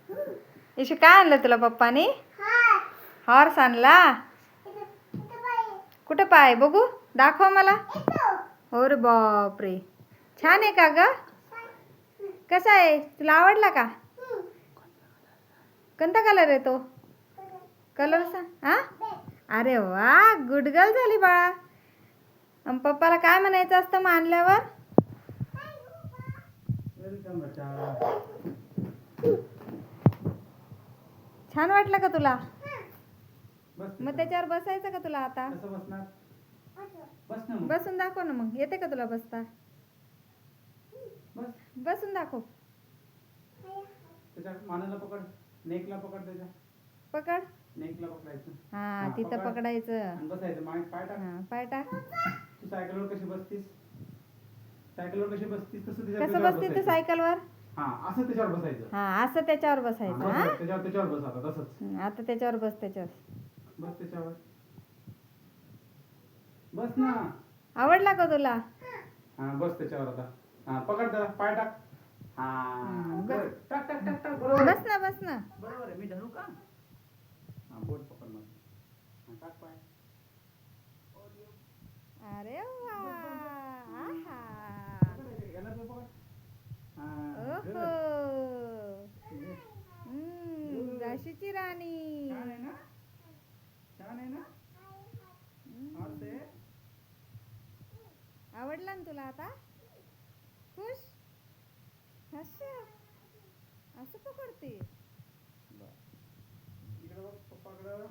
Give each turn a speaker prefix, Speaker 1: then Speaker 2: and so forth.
Speaker 1: Issue काय आणलं तुला पप्पानी? हॉर्स आणला. कुठं पाय बघू, दाखव मला. अरे बापरे, छान आहे का ग? कसा आहे, तुला आवडला का? कोणता कलर आहे तो? कलर सांग. हा, अरे वा, गुड गर्ल झाली बाळा. पप्पाला काय म्हणायचं असतं मग आणल्यावर? छान वाटलं का तुला? मग त्याच्यावर बसायचं का तुला आता? बसून दाखव ना मग, येते का तुला बसता? बसून दाखव.
Speaker 2: मानेला पकड, नेकला पकड, त्याच्या
Speaker 1: पकड,
Speaker 2: नेकला पकडायचं.
Speaker 1: हा तिथं पकडायचं.
Speaker 2: बसायचं, पाय टाक.
Speaker 1: हा पाय टाक.
Speaker 2: तू सायकलवर कशी बसतीस? सायकलवर कशी बसतीस तसं
Speaker 1: कसं बसते तू सायकलवर?
Speaker 2: हा, असं त्याच्यावर बसायचं.
Speaker 1: हा, असं त्याच्यावर बसायचं. हा,
Speaker 2: त्याच्यावर बस आता तसंच.
Speaker 1: आता त्याच्यावर बस. त्याच्यावर
Speaker 2: बस, त्याच्यावर बस ना.
Speaker 1: आवडला का तुला?
Speaker 2: हा, बस त्याच्यावर आता. हा, पकड त्याला, पाय टाक. हा,
Speaker 1: बस.
Speaker 2: टाक टाक टाक टाक. बरोबर
Speaker 1: बस ना, बस ना.
Speaker 2: बरोबर आहे. मी धरू का? हा, बोट पकड मग. हा, टाक पाय.
Speaker 1: अरे वा, आहा,
Speaker 2: याला पण पकड.
Speaker 1: ओहो, झाशीची राणी.
Speaker 2: छान आहे ना? छान आहे ना?
Speaker 1: आवडला ना तुला आता? खुश? असं पकडते.
Speaker 2: इकडे बघ पप्पाकडं.